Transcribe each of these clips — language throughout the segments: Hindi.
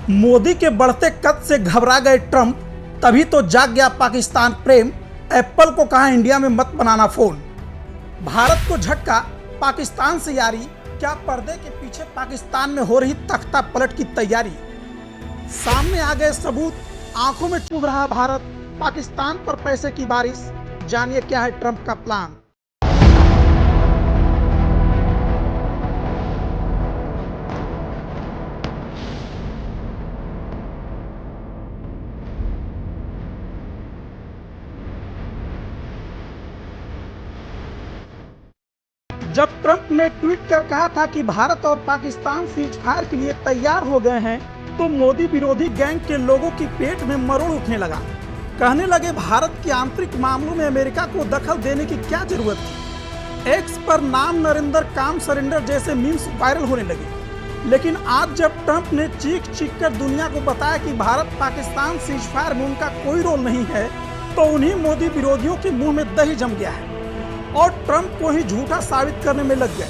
मोदी के बढ़ते कद से घबरा गए ट्रंप, तभी तो जाग गया पाकिस्तान प्रेम। एप्पल को कहा इंडिया में मत बनाना फोन। भारत को झटका, पाकिस्तान से यारी। क्या पर्दे के पीछे पाकिस्तान में हो रही तख्ता पलट की तैयारी? सामने आ गए सबूत, आंखों में चुभ रहा भारत। पाकिस्तान पर पैसे की बारिश, जानिए क्या है ट्रंप का प्लान। जब ट्रंप ने ट्वीट कर कहा था कि भारत और पाकिस्तान सीजफायर के लिए तैयार हो गए हैं, तो मोदी विरोधी गैंग के लोगों की पेट में मरोड़ उठने लगा। कहने लगे भारत के आंतरिक मामलों में अमेरिका को दखल देने की क्या जरूरत थी। एक्स पर नाम नरेंद्र काम सरेंडर जैसे मीम्स वायरल होने लगे। लेकिन आज जब ट्रंप ने चीख चीख कर दुनिया को बताया कि भारत पाकिस्तान सीजफायर में उनका कोई रोल नहीं है, तो उन्हीं मोदी विरोधियों के मुंह में दही जम गया है और ट्रंप को ही झूठा साबित करने में लग गए।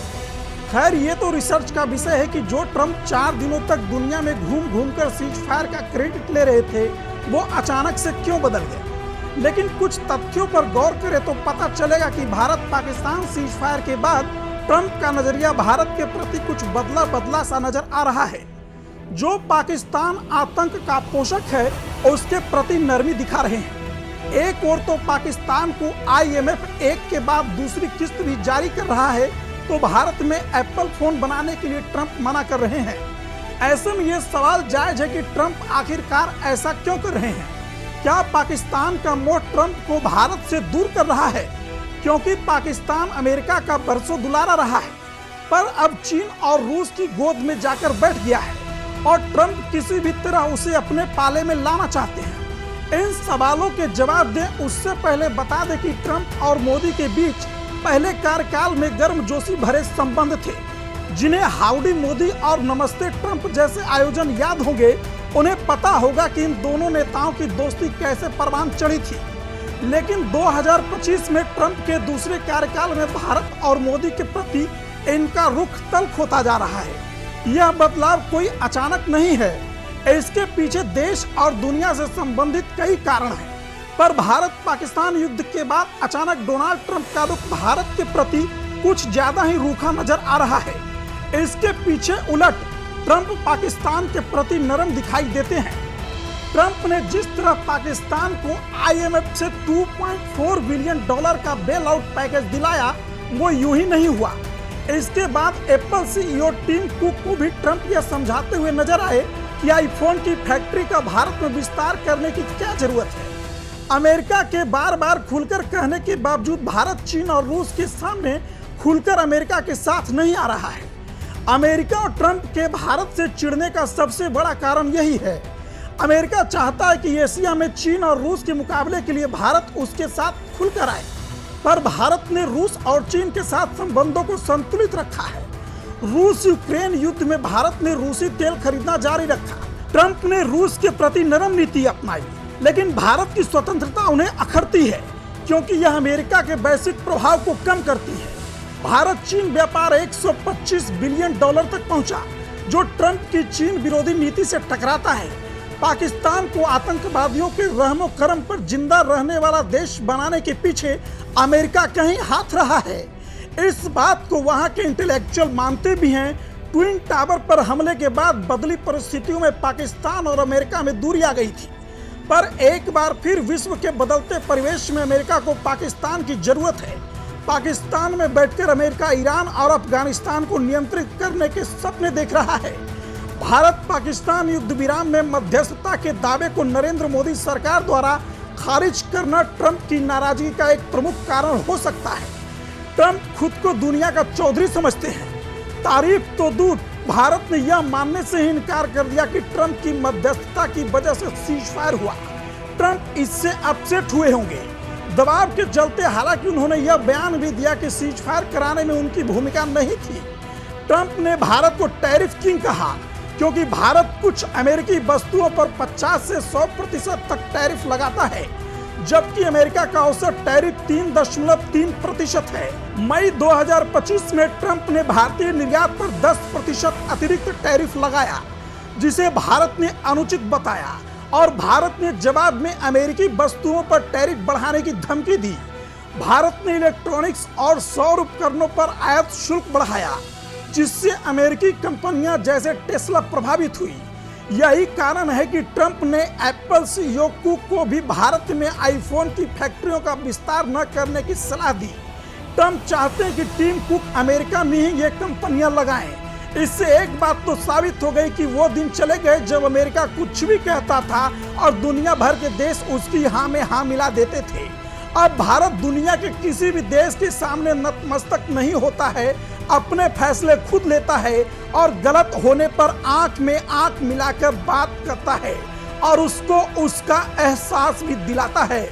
खैर, ये तो रिसर्च का विषय है कि जो ट्रंप 4 दिनों तक दुनिया में घूम घूम कर सीजफायर का क्रेडिट ले रहे थे, वो अचानक से क्यों बदल गए। लेकिन कुछ तथ्यों पर गौर करें तो पता चलेगा कि भारत पाकिस्तान सीजफायर के बाद ट्रंप का नजरिया भारत के प्रति कुछ बदला बदला सा नजर आ रहा है। जो पाकिस्तान आतंक का पोषक है, उसके प्रति नरमी दिखा रहे हैं। एक और तो पाकिस्तान को IMF एक के बाद दूसरी किस्त भी जारी कर रहा है, तो भारत में एप्पल फोन बनाने के लिए ट्रंप मना कर रहे हैं। ऐसे में ये सवाल जायज है कि ट्रंप आखिरकार ऐसा क्यों कर रहे हैं। क्या पाकिस्तान का मोह ट्रंप को भारत से दूर कर रहा है? क्योंकि पाकिस्तान अमेरिका का बरसों दुलारा रहा है, पर अब चीन और रूस की गोद में जाकर बैठ गया है और ट्रंप किसी भी तरह उसे अपने पाले में लाना चाहते हैं। इन सवालों के जवाब दें उससे पहले बता दें कि ट्रंप और मोदी के बीच पहले कार्यकाल में गर्मजोशी भरे संबंध थे। जिन्हें हाउडी मोदी और नमस्ते ट्रंप जैसे आयोजन याद होंगे, उन्हें पता होगा कि इन दोनों नेताओं की दोस्ती कैसे परवान चढ़ी थी। लेकिन 2025 में ट्रंप के दूसरे कार्यकाल में भारत और मोदी के प्रति इनका रुख तल्ख होता जा रहा है। यह बदलाव कोई अचानक नहीं है, इसके पीछे देश और दुनिया से संबंधित कई कारण हैं। पर भारत पाकिस्तान युद्ध के बाद अचानक डोनाल्ड ट्रंप का रुख भारत के प्रति कुछ ज्यादा ही रूखा नजर आ रहा है। इसके पीछे उलट ट्रंप पाकिस्तान के प्रति नरम दिखाई देते हैं। ट्रंप ने जिस तरह पाकिस्तान को IMF से $2.4 बिलियन का बेल आउट पैकेज दिलाया, वो यूं ही नहीं हुआ। इसके बाद एप्पल CEO टिम कुक को भी ट्रंप यह समझाते हुए नजर आए कि आईफोन की फैक्ट्री का भारत में विस्तार करने की क्या जरूरत है। अमेरिका के बार बार खुलकर कहने के बावजूद भारत चीन और रूस के सामने खुलकर अमेरिका के साथ नहीं आ रहा है। अमेरिका और ट्रंप के भारत से चिढ़ने का सबसे बड़ा कारण यही है। अमेरिका चाहता है कि एशिया में चीन और रूस के मुकाबले के लिए भारत उसके साथ खुलकर आए, पर भारत ने रूस और चीन के साथ संबंधों को संतुलित रखा है। रूस यूक्रेन युद्ध में भारत ने रूसी तेल खरीदना जारी रखा। ट्रंप ने रूस के प्रति नरम नीति अपनाई, लेकिन भारत की स्वतंत्रता उन्हें अखरती है, क्योंकि यह अमेरिका के वैश्विक प्रभाव को कम करती है। भारत चीन व्यापार $125 बिलियन तक पहुंचा, जो ट्रंप की चीन विरोधी नीति से टकराता है। पाकिस्तान को आतंकवादियों के रहमो करम पर जिंदा रहने वाला देश बनाने के पीछे अमेरिका का ही हाथ रहा है। इस बात को वहां के इंटेलेक्चुअल मानते भी हैं। ट्विन टावर पर हमले के बाद बदली परिस्थितियों में पाकिस्तान और अमेरिका में दूरी आ गई थी, पर एक बार फिर विश्व के बदलते परिवेश में अमेरिका को पाकिस्तान की जरूरत है। पाकिस्तान में बैठकर अमेरिका ईरान और अफगानिस्तान को नियंत्रित करने के सपने देख रहा है। भारत पाकिस्तान युद्ध विराम में मध्यस्थता के दावे को नरेंद्र मोदी सरकार द्वारा खारिज करना ट्रंप की नाराजगी का एक प्रमुख कारण हो सकता है। ट्रंप खुद को दुनिया का चौधरी समझते हैं। तारीफ तो दूर, भारत ने यह मानने से ही इनकार कर दिया कि ट्रंप की मध्यस्थता की वजह से सीजफायर हुआ। ट्रंप इससे अपसेट हुए होंगे। दबाव के चलते हालांकि उन्होंने यह बयान भी दिया कि सीजफायर कराने में उनकी भूमिका नहीं थी। ट्रंप ने भारत को टैरिफ किंग कहा, क्योंकि भारत कुछ अमेरिकी वस्तुओं पर 50 से 100% तक टैरिफ लगाता है, जबकि अमेरिका का औसत टैरिफ 3.3% है। मई 2025 में ट्रंप ने भारतीय निर्यात पर 10% अतिरिक्त टैरिफ लगाया, जिसे भारत ने अनुचित बताया और भारत ने जवाब में अमेरिकी वस्तुओं पर टैरिफ बढ़ाने की धमकी दी। भारत ने इलेक्ट्रॉनिक्स और सौर उपकरणों पर आयात शुल्क बढ़ाया, जिससे अमेरिकी कंपनियां जैसे टेस्ला प्रभावित हुई। यही कारण है कि ट्रंप ने एप्पल सीईओ कुक को भी भारत में आईफोन की फैक्ट्रियों का विस्तार न करने की सलाह दी। ट्रंप चाहते हैं कि टीम कुक अमेरिका में ही ये कंपनियां लगाएं। इससे एक बात तो साबित हो गई कि वो दिन चले गए जब अमेरिका कुछ भी कहता था और दुनिया भर के देश उसकी हाँ में हाँ मिला देते थे। अब भारत दुनिया के किसी भी देश के सामने नतमस्तक नहीं होता है, अपने फैसले खुद लेता है और गलत होने पर आंख में आंख मिलाकर बात करता है और उसको उसका एहसास भी दिलाता है।